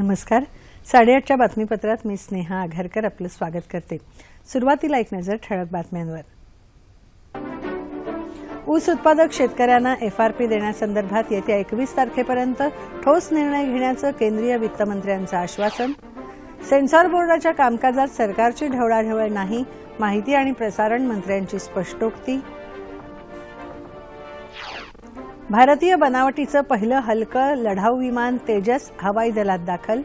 नमस्कार. 8:30च्या बातमीपत्रात मी स्नेहा आघरकर आपलं स्वागत करते. सुरुवातीला एक नजर ठळक बातम्यांवर. ऊस उत्पादक शेतकऱ्यांना एफआरपी देण्यासंदर्भात येत्या 21 तारखेपर्यंत ठोस निर्णय घेण्याचं केंद्रीय वित्तमंत्र्यांचं आश्वासन. सेन्सॉर बोर्डाच्या कामकाजात सरकारची ढवळाढवळ नाही, माहिती आणि प्रसारण मंत्र्यांची स्पष्टोक्ती. भारतीय बनावटीचं पहिलं हलकं लढाऊ विमान तेजस हवाई दलात दाखल.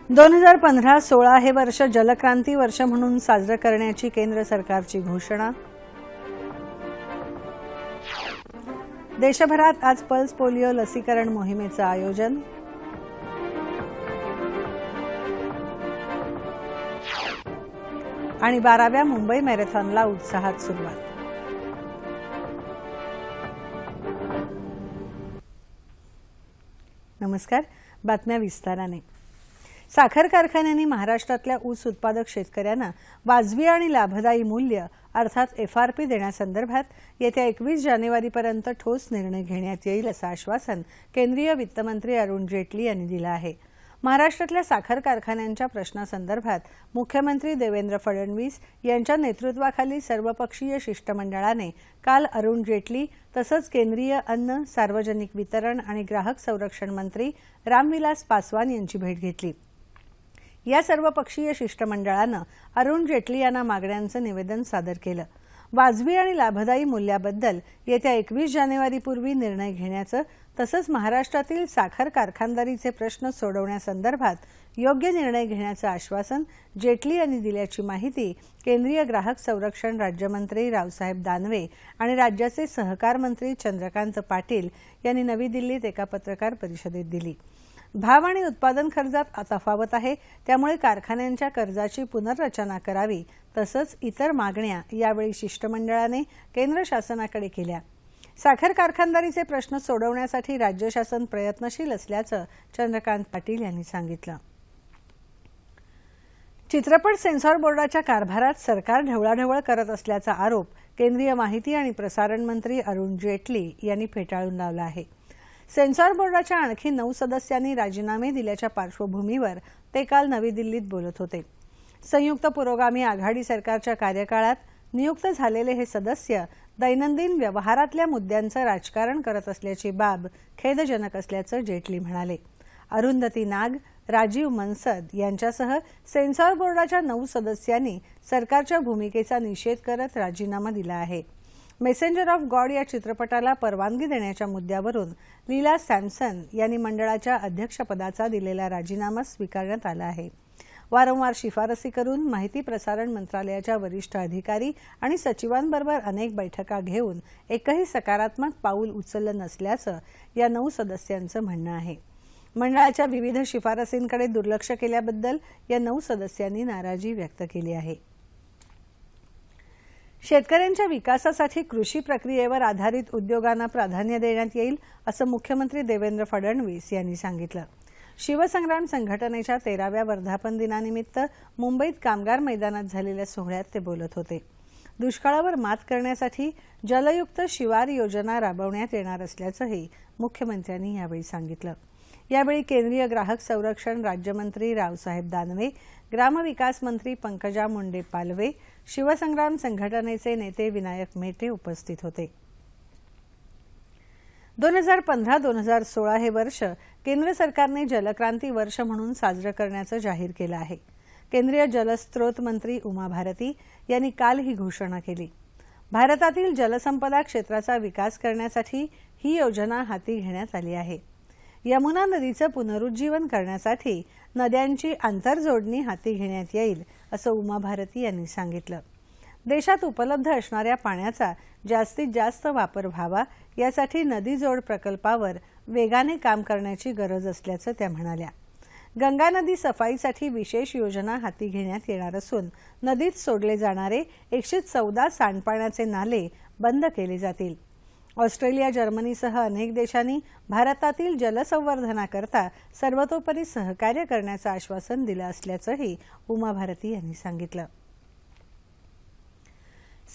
2015-16 हे वर्ष जलक्रांती वर्ष म्हणून साजरं करण्याची केंद्र सरकारची घोषणा. देशभरात आज पल्स पोलिओ लसीकरण मोहिमेचं आयोजन. आणि 12व्या मुंबई मॅरेथॉनला उत्साहात सुरुवात. नमस्कार. बातम्या विस्ताराने. साखर कारखान्यांनी महाराष्ट्रातल्या ऊस उत्पादक शेतकऱ्यांना वाजवी आणि लाभदायी मूल्य अर्थात एफआरपी देण्यासंदर्भात येत्या 21 जानेवारीपर्यंत ठोस निर्णय घेण्यात येईल असं आश्वासन केंद्रीय वित्तमंत्री अरुण जेटली यांनी दिलं आहे. महाराष्ट्रातल्या साखर कारखान्यांच्या प्रश्नासंदर्भात मुख्यमंत्री देवेंद्र फडणवीस यांच्या नेतृत्वाखाली सर्वपक्षीय शिष्टमंडळाने काल अरुण जेटली तसंच केंद्रीय अन्न, सार्वजनिक वितरण आणि ग्राहक संरक्षण मंत्री रामविलास पासवान यांची भेट घेतली. या सर्वपक्षीय शिष्टमंडळानं अरुण जेटली यांना मागण्यांचं निवेदन सादर केलं. वाजवी आणि लाभदायी मूल्याबद्दल येत्या 21 जानेवारीपूर्वी निर्णय घेण्याचं तसंच महाराष्ट्रातील साखर कारखानदारीचे प्रश्न सोडवण्यासंदर्भात योग्य निर्णय घेण्याचं आश्वासन जेटली यांनी दिल्याची माहिती केंद्रीय ग्राहक संरक्षण राज्यमंत्री रावसाहेब दानवे आणि राज्याचे सहकार मंत्री चंद्रकांत पाटील यांनी नवी दिल्लीत एका पत्रकार परिषदेत दिली. भाव आणि उत्पादन खर्चात तफावत आहे, त्यामुळे कारखान्यांच्या कर्जाची पुनर्रचना करावी तसंच इतर मागण्या यावेळी शिष्टमंडळाने केंद्र शासनाकडे केल्या. साखर कारखानदारीचे प्रश्न सोडवण्यासाठी राज्य शासन प्रयत्नशील असल्याचं चंद्रकांत पाटील यांनी सांगितलं. चित्रपट सेन्सॉर बोर्डाच्या कारभारात सरकार ढवळाढवळ करत असल्याचा आरोप केंद्रीय माहिती आणि प्रसारण मंत्री अरुण जेटली यांनी फेटाळून लावला आहे. सेन्सॉर बोर्डाच्या आणखी 9 सदस्यांनी राजीनामे दिल्याच्या पार्श्वभूमीवर ते काल नवी दिल्लीत बोलत होते. संयुक्त पुरोगामी आघाडी सरकारच्या कार्यकाळात नियुक्त झालेले हे सदस्य दैनंदिन व्यवहारातल्या मुद्द्यांचं राजकारण करत असल्याची बाब खेदजनक असल्याचं जेटली म्हणाले. अरुंधती नाग, राजीव मनसद यांच्यासह सेन्सॉर बोर्डाच्या 9 सदस्यांनी सरकारच्या भूमिकेचा निषेध करत राजीनामा दिला आहे. मेसेंजर ऑफ गॉड या चित्रपटाला परवानगी देण्याच्या मुद्द्यावरून लीला सॅमसन यांनी मंडळाच्या अध्यक्षपदाचा दिलेला राजीनामा स्वीकारण्यात आला आहे. वारंवार शिफारसी करून माहिती प्रसारण मंत्रालयाच्या वरिष्ठ अधिकारी आणि सचिवांबरोबर अनेक बैठका घेऊन एकही सकारात्मक पाऊल उचललं नसल्याचं या 9 सदस्यांचं म्हणणं आहे. मंडळाच्या विविध शिफारसींकडे दुर्लक्ष केल्याबद्दल या 9 सदस्यांनी नाराजी व्यक्त केली आहे. शेतकऱ्यांच्या विकासासाठी कृषी प्रक्रियेवर आधारित उद्योगांना प्राधान्य देण्यात येईल असं मुख्यमंत्री देवेंद्र फडणवीस यांनी सांगितलं. शिवसंग्राम संघटनेच्या 13व्या वर्धापन दिनानिमित्त मुंबईत कामगार मैदानात झालेल्या सोहळ्यात ते बोलत होते. दुष्काळावर मात करण्यासाठी जलयुक्त शिवार योजना राबवण्यात येणार असल्याचंही मुख्यमंत्र्यांनी यावेळी सांगितलं. यावेळी केंद्रीय ग्राहक संरक्षण राज्यमंत्री रावसाहेब दानवे, ग्रामविकास मंत्री पंकजा मुंडे पालवे, शिवसंग्राम संघटनेचे नेते विनायक मेटे उपस्थित होते. 2015-2016 हे वर्ष केंद्र सरकारने जलक्रांती वर्ष म्हणून साजरं करण्याचं जाहीर केलं आहे. केंद्रीय जलस्रोत मंत्री उमा भारती यांनी काल ही घोषणा केली. भारतातील जलसंपदा क्षेत्राचा विकास करण्यासाठी ही योजना हाती घेण्यात आली आहे. यमुना नदीचं पुनरुज्जीवन करण्यासाठी नद्यांची आंतरजोडणी हाती घेण्यात येईल असं उमा भारती यांनी सांगितलं. देशात उपलब्ध असणाऱ्या पाण्याचा जास्तीत जास्त वापर व्हावा यासाठी नदी जोड प्रकल्पावर वेगाने काम करण्याची गरज असल्याचं त्या म्हणाल्या. गंगा नदी सफाईसाठी विशेष योजना हाती घेण्यात येणार असून नदीत सोडले जाणारे 114 सांडपाण्याचे नाले बंद केले जातील. ऑस्ट्रेलिया, जर्मनीसह अनेक देशांनी भारतातील जलसंवर्धनाकरता सर्वतोपरी सहकार्य करण्याचं आश्वासन दिलं असल्याचंही उमा भारती यांनी सांगितलं.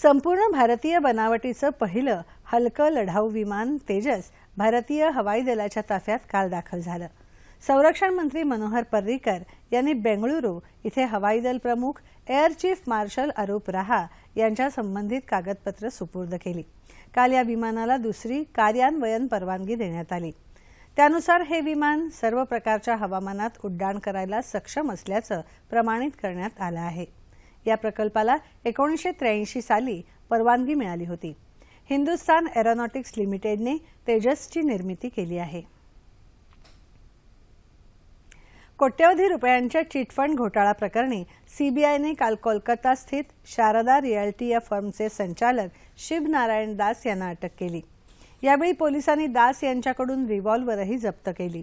संपूर्ण भारतीय बनावटीचं पहिलं हलकं लढाऊ विमान तेजस भारतीय हवाई दलाच्या ताफ्यात काल दाखल झालं. संरक्षण मंत्री मनोहर पर्रिकर यांनी बेंगळुरू इथे हवाई दल प्रमुख एअर चीफ मार्शल अरूप राहा यांच्या संबंधित कागदपत्र सुपूर्द केली. काल या विमानाला दुसरी कार्यान्वयन परवानगी देण्यात आली. त्यानुसार हे विमान सर्व प्रकारच्या हवामानात उड्डाण करायला सक्षम असल्याचं प्रमाणित करण्यात आलं आहे. या प्रकल्पाला 1983 साली परवानगी मिळाली होती. हिंदुस्तान एरोनॉटिक्स लिमिटेडने तेजसची निर्मिती केली आहे. कोट्यवधी रुपयांच्या चिटफंड घोटाळा प्रकरणी सीबीआयने काल कोलकाता स्थित शारदा रिअल्टी या फर्मचे संचालक शिव नारायण दास यांना अटक केली. यावेळी पोलिसांनी दास यांच्याकडून रिव्हॉल्व्हरही जप्त केली.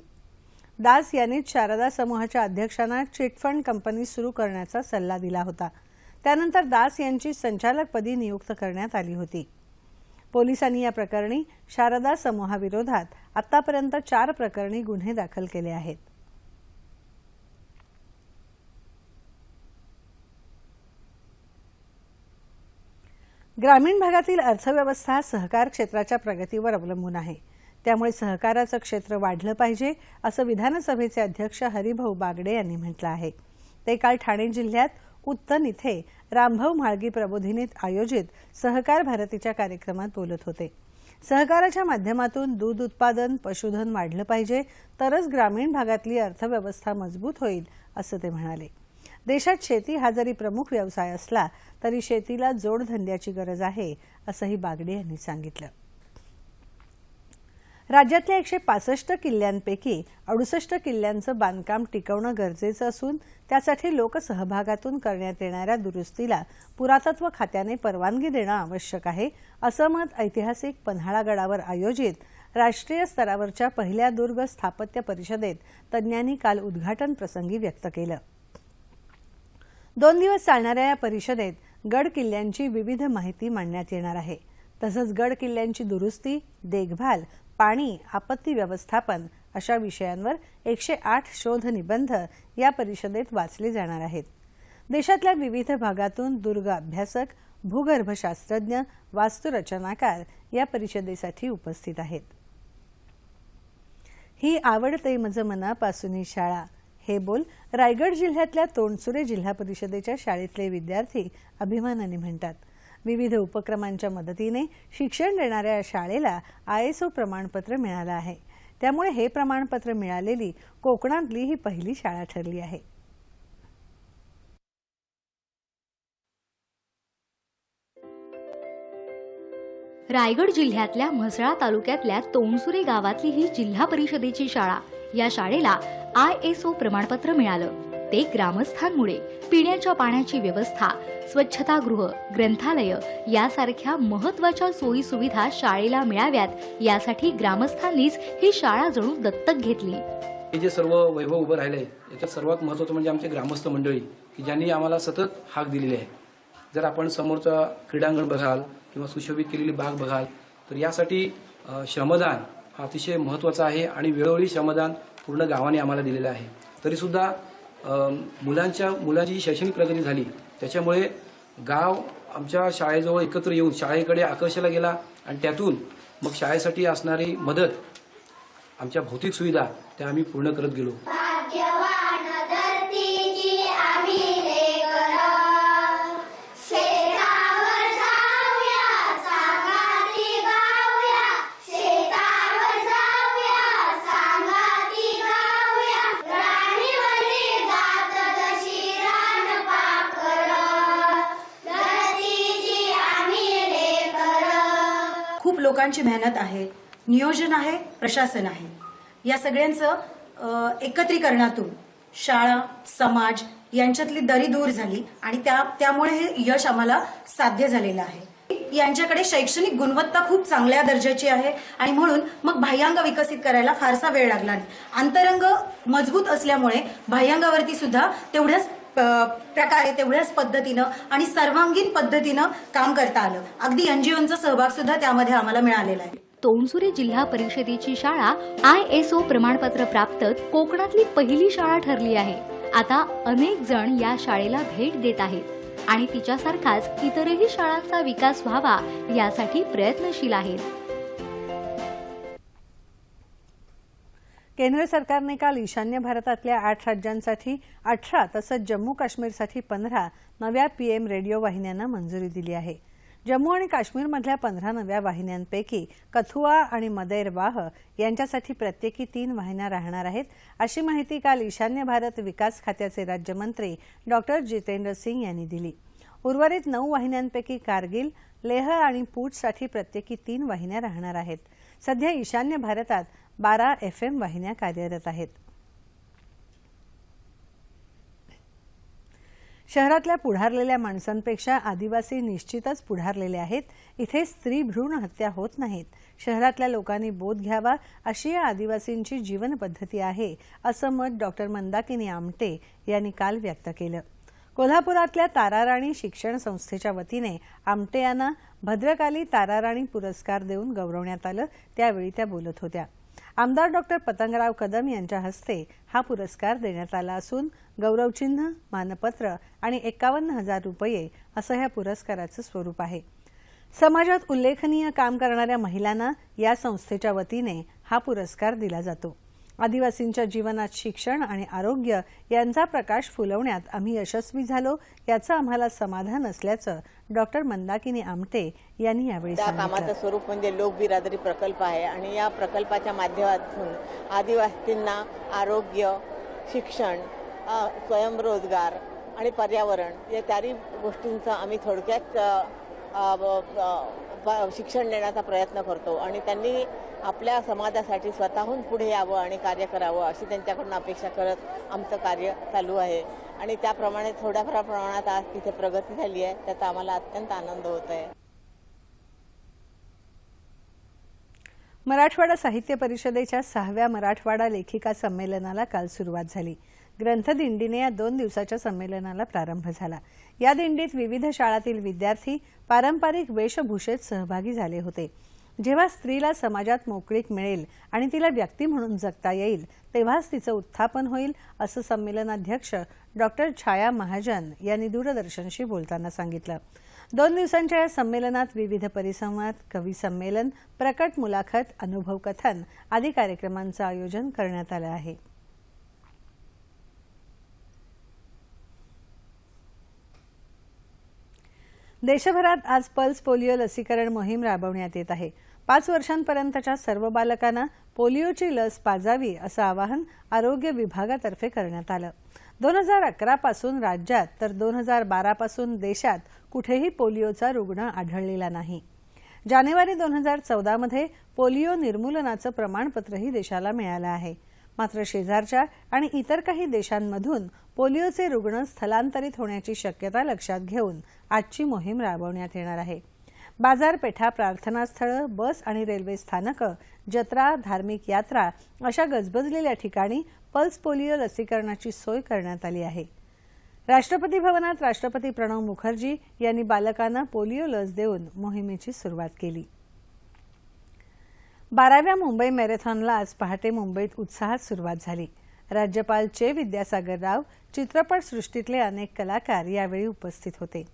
दास यांनीच शारदा समूहाच्या अध्यक्षांना चिटफंड कंपनी सुरू करण्याचा सल्ला दिला होता. त्यानंतर दास यांची संचालकपदी नियुक्त करण्यात आली होती. पोलिसांनी या प्रकरणी शारदा समूहाविरोधात आतापर्यंत 4 प्रकरणी गुन्हे दाखल केले आहेत. ग्रामीण भागातील अर्थव्यवस्था सहकार क्षेत्राच्या प्रगतीवर अवलंबून आहे. त्यामुळे सहकाराचं क्षेत्र वाढलं पाहिजे असं विधानसभेचे अध्यक्ष हरिभाऊ बागडे यांनी म्हटलं आहे. ते काल ठाणे जिल्ह्यात उत्तन इथे रामभाऊ म्हाळगी प्रबोधिनीत आयोजित सहकार भारतीच्या कार्यक्रमात बोलत होते. सहकाराच्या माध्यमातून दूध उत्पादन, पशुधन वाढलं पाहिजे, तरच ग्रामीण भागातली अर्थव्यवस्था मजबूत होईल असं ते म्हणाले. देशात शेती हा जरी प्रमुख व्यवसाय असला तरी शेतीला जोडधंद्याची गरज आहे असंही बागडे यांनी सांगितलं. राज्यातल्या 165 किल्ल्यांपैकी 68 किल्ल्यांचं बांधकाम टिकवणं गरजेचं असून त्यासाठी लोकसहभागातून करण्यात येणाऱ्या दुरुस्तीला पुरातत्व खात्याने परवानगी देणं आवश्यक आहे असं मत ऐतिहासिक पन्हाळागडावर आयोजित राष्ट्रीय स्तरावरच्या पहिल्या दुर्ग स्थापत्य परिषदेत तज्ज्ञांनी काल उद्घाटन प्रसंगी व्यक्त केलं. 2 दिवस चालणाऱ्या या परिषदेत गड किल्ल्यांची विविध माहिती मांडण्यात येणार आहे. तसंच गड किल्ल्यांची दुरुस्ती, देखभाल, पाणी, आपत्ती व्यवस्थापन अशा विषयांवर 108 शोध निबंध या परिषदेत वाचले जाणार आहेत. देशातल्या विविध भागातून दुर्ग अभ्यासक, भूगर्भशास्त्रज्ञ, वास्तुरचनाकार या परिषदेसाठी उपस्थित आहेत. ही आवडते मज मनापासून शाळा हे बोल रायगड जिल्ह्यातल्या तोंडसुरे जिल्हा परिषदेच्या शाळेतले विद्यार्थी अभिमानाने म्हणतात. विविध उपक्रमांच्या मदतीने शिक्षण देणाऱ्या या शाळेला ISO प्रमाणपत्र मिळालं आहे. त्यामुळे हे प्रमाणपत्र मिळालेली कोकणातली ही पहिली शाळा ठरली आहे. रायगड जिल्ह्यातल्या म्हसळा तालुक्यातल्या तोंडसुरे गावातली ही जिल्हा परिषदेची शाळा. या शाळेला ISO प्रमाणपत्र मिळालं. ते ग्रामस्थांमुळे पिण्याच्या पाण्याची व्यवस्था, स्वच्छतागृह, ग्रंथालय यासारख्या महत्त्वाच्या सोयी सुविधा शाळेला मिळाव्यात यासाठी ग्रामस्थांनीच ही शाळा जणू दत्तक घेतली. हे जे सर्व वैभव उभं राहिलंय याच्यात सर्वात महत्त्वाचं म्हणजे आमचे ग्रामस्थ मंडळी की ज्यांनी आम्हाला सतत हाक दिलेली आहे. जर आपण समोरचा क्रीडांगण बघाल किंवा सुशोभित केलेली बाग बघाल तर यासाठी श्रमदान हा अतिशय महत्त्वाचा आहे आणि वेळोवेळी श्रमदान पूर्ण गावाने आम्हाला दिलेलं आहे. तरीसुद्धा मुलांची शैक्षणिक प्रगती झाली त्याच्यामुळे गाव आमच्या शाळेजवळ एकत्र येऊन शाळेकडे आकर्षला गेला आणि त्यातून मग शाळेसाठी असणारी मदत, आमच्या भौतिक सुविधा त्या आम्ही पूर्ण करत गेलो. खूप लोकांची मेहनत आहे, नियोजन आहे, प्रशासन आहे. या सगळ्यांचं एकत्रीकरणातून शाळा, समाज यांच्यातली दरी दूर झाली आणि त्यामुळे हे यश आम्हाला साध्य झालेलं आहे. यांच्याकडे शैक्षणिक गुणवत्ता खूप चांगल्या दर्जाची आहे आणि म्हणून मग बाह्यांग विकसित करायला फारसा वेळ लागला नाही. अंतरंग मजबूत असल्यामुळे बाह्यांगावरती सुद्धा तेवढ्याच प्रकारे, तेवढ्याच पद्धतीनं आणि सर्वांगीण पद्धतीनं काम करता आलं. अगदी NGOंचा सहभाग सुद्धा त्यामध्ये आम्हाला मिळालेला आहे. तोंडसुरे जिल्हा परिषदेची शाळा ISO प्रमाणपत्र प्राप्त कोकणातली पहिली शाळा ठरली आहे. आता अनेक जण या शाळेला भेट देत आहेत आणि तिच्यासारखाच इतरही शाळांचा विकास व्हावा यासाठी प्रयत्नशील आहेत. केंद्र सरकारने काल ईशान्य भारतातल्या 8 राज्यांसाठी 18 तसंच जम्मू काश्मीरसाठी 15 नव्या पीएम रेडिओ वाहिन्यांना मंजुरी दिली आहे. जम्मू आणि काश्मीरमधल्या 15 नव्या वाहिन्यांपैकी कथुआ आणि मदैरवाह यांच्यासाठी प्रत्येकी 3 वाहिन्या राहणार आहेत, अशी माहिती काल ईशान्य भारत विकास खात्याचे राज्यमंत्री डॉक्टर जितेंद्र सिंग यांनी दिली. उर्वरित 9 वाहिन्यांपैकी कारगिल, लेह आणि पूंछसाठी प्रत्येकी 3 वाहिन्या राहणार आहेत. सध्या ईशान्य भारतात 12 FM वाहिन्या कार्यरत आहेत. शहरातल्या पुढारलेल्या माणसांपेक्षा आदिवासी निश्चितच पुढारलेले आहेत. इथे स्त्री भ्रूण हत्या होत नाहीत. शहरातल्या लोकांनी बोध घ्यावा अशी या आदिवासींची जीवन पद्धती आहे, असं मत डॉक्टर मंदाकिनी आमटे यांनी काल व्यक्त केलं. कोल्हापुरातल्या ताराराणी शिक्षण संस्थेच्या वतीने आमटे यांना भद्रकाली ताराराणी पुरस्कार देऊन गौरवण्यात आलं. त्यावेळी त्या बोलत होत्या. आमदार डॉक्टर पतंगराव कदम यांच्या हस्ते हा पुरस्कार देण्यात आला असून गौरवचिन्ह, मानपत्र आणि 51,000 रुपये असं या पुरस्काराचं स्वरूप आहे. समाजात उल्लेखनीय काम करणाऱ्या महिलांना या संस्थेच्या वतीने हा पुरस्कार दिला जातो. आदिवासींच्या जीवनात शिक्षण आणि आरोग्य यांचा प्रकाश फुलवण्यात आम्ही यशस्वी झालो याचं आम्हाला समाधान असल्याचं डॉक्टर मंदाकिनी आमटे यांनी यावेळी सांगितलं. कामाचं स्वरूप म्हणजे लोकबिरादरी प्रकल्प आहे आणि या प्रकल्पाच्या माध्यमातून आदिवासींना आरोग्य, शिक्षण, स्वयंरोजगार आणि पर्यावरण या चारही गोष्टींचं आम्ही थोडक्यात शिक्षण देण्याचा प्रयत्न करतो आणि त्यांनी आपल्या समाजासाठी स्वतःहून पुढे यावं आणि कार्य करावं अशी त्यांच्याकडून अपेक्षा करत आमचं कार्य चालू आहे आणि त्याप्रमाणे थोड्याफार प्रमाणात आज तिथे प्रगती झाली आहे. त्याचा आम्हाला अत्यंत आनंद होत आहे. मराठवाडा साहित्य परिषदेच्या 6व्या मराठवाडा लेखिका संमेलनाला काल सुरुवात झाली. ग्रंथदिंडीने या 2 दिवसाच्या संमेलनाला प्रारंभ झाला. या दिंडीत विविध शाळातील विद्यार्थी पारंपरिक वेशभूषेत सहभागी झाले होते. जेव्हा स्त्रीला समाजात मोकळीक मिळेल आणि तिला व्यक्ती म्हणून जगता येईल तेव्हाच तिचं उत्थापन होईल, असं संमेलनाध्यक्ष डॉक्टर छाया महाजन यांनी दूरदर्शनशी बोलताना सांगितलं. 2 दिवसांच्या या संमेलनात विविध परिसंवाद, कवी संमेलन, प्रकट मुलाखत, अनुभव कथन आदी कार्यक्रमांचं आयोजन करण्यात आलं आहे. देशभरात आज पल्स पोलिओ लसीकरण मोहीम राबवण्यात येत आहे. 5 वर्षांपर्यंतच्या सर्व बालकांना पोलिओची लस पाजावी असं आवाहन आरोग्य विभागातर्फे करण्यात आलं. 2011 पासून राज्यात तर 2012 पासून देशात कुठेही पोलिओचा रुग्ण आढळलेला नाही. जानेवारी 2014 मध्ये पोलिओ निर्मूलनाचं प्रमाणपत्रही देशाला मिळालं आहे. मात्र शेजारच्या आणि इतर काही देशांमधून पोलिओचे रुग्ण स्थलांतरित होण्याची शक्यता लक्षात घेऊन आजची मोहीम राबवण्यात येणार आहे. बाजारपेठा, प्रार्थनास्थळं, बस आणि रेल्वे स्थानकं, जत्रा, धार्मिक यात्रा अशा गजबजलेल्या ठिकाणी पल्स पोलिओ लसीकरणाची सोय करण्यात आली आहे. राष्ट्रपती भवनात राष्ट्रपती प्रणव मुखर्जी यांनी बालकांना पोलिओ लस देऊन मोहिमेची सुरुवात केली. 12व्या मुंबई मॅरेथॉनला आज पहाटे मुंबईत उत्साहात सुरुवात झाली. राज्यपाल चे विद्यासागर राव, चित्रपट सृष्टीतले अनेक कलाकार यावेळी उपस्थित होते.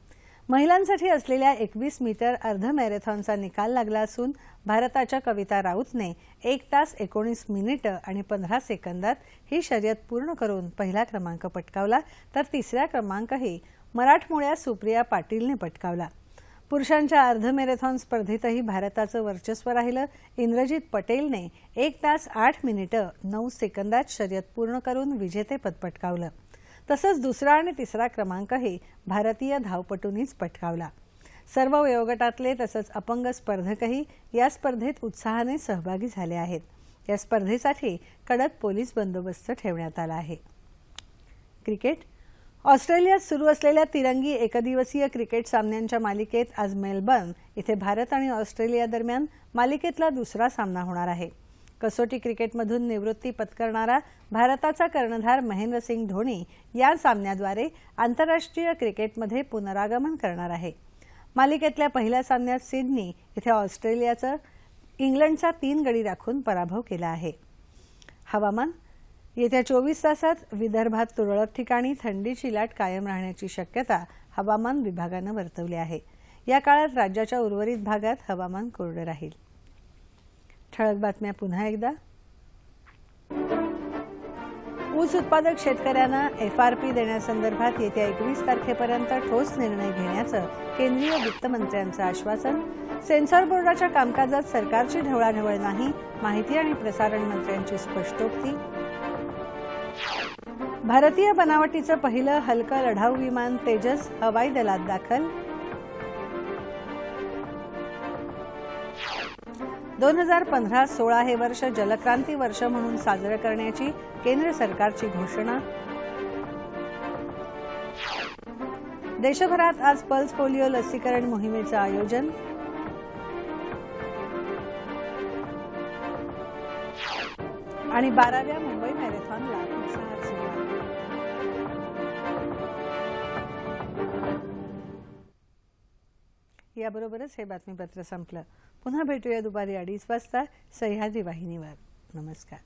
महिलांसाठी असलेल्या 21 मीटर अर्ध मॅरेथॉनचा निकाल लागला असून भारताच्या कविता राऊतने 1 तास 19 मिनिटं आणि 15 सेकंदात ही शर्यत पूर्ण करून पहिला क्रमांक पटकावला, तर 3रा क्रमांकही मराठमोळ्या सुप्रिया पाटीलने पटकावला. पुरुषांच्या अर्ध मॅरेथॉन स्पर्धेतही भारताचं वर्चस्व राहिलं. इंद्रजित पटेलने 1 तास 8 मिनिटं 9 सेकंदात शर्यत पूर्ण करून विजेतेपद पटकावलं. तसंच 2रा आणि 3रा क्रमांकही भारतीय धावपटूंनीच पटकावला. सर्व वयोगटातले तसंच अपंग स्पर्धकही या स्पर्धेत उत्साहाने सहभागी झाले आहेत. या स्पर्धेसाठी कडक पोलीस बंदोबस्त ठेवण्यात आला आहे. क्रिकेट. ऑस्ट्रेलियात सुरू असलेल्या तिरंगी एकदिवसीय क्रिकेट सामन्यांच्या मालिकेत आज मेलबर्न इथे भारत आणि ऑस्ट्रेलिया दरम्यान मालिकेतला 2रा सामना होणार आहे. कसोटी क्रिकेटमधून निवृत्ती पत्करणारा भारताचा कर्णधार महेंद्रसिंग धोनी या सामन्याद्वारे आंतरराष्ट्रीय क्रिकेटमध्ये पुनरागमन करणार आहे. मालिकेतल्या पहिल्या सामन्यात सिडनी इथे ऑस्ट्रेलियाचा इंग्लंडचा 3 गडी राखून पराभव केला आहे. हवामान. येत्या 24 तासात विदर्भात तुरळक ठिकाणी थंडीची लाट कायम राहण्याची शक्यता हवामान विभागानं वर्तवली आहे. या काळात राज्याच्या उर्वरित भागात हवामान कोरडं राहील. ठळक बातम्या पुन्हा एकदा. ऊस उत्पादक शेतकऱ्यांना FRP देण्यासंदर्भात येत्या 21 तारखेपर्यंत ठोस निर्णय घेण्याचं केंद्रीय वित्तमंत्र्यांचं आश्वासन. सेन्सॉर बोर्डाच्या कामकाजात सरकारची ढवळाढवळ नाही, माहिती आणि प्रसारण मंत्र्यांची स्पष्टोक्ती. भारतीय बनावटीचं पहिलं हलकं लढाऊ विमान तेजस हवाई दलात दाखल. 2015-16 हे वर्ष जलक्रांती वर्ष म्हणून साजरं करण्याची केंद्र सरकारची घोषणा. देशभरात आज पल्स पोलिओ लसीकरण मोहिमेचं आयोजन. आणि 12व्या मुंबई मॅरेथॉनला उत्साहात सुरुवात. याबरोबरच हे बातमीपत्र संपलं. पुन्हा भेटूया दुपारी 2:30 वाजता सह्याद्री वाहिनीवर. नमस्कार.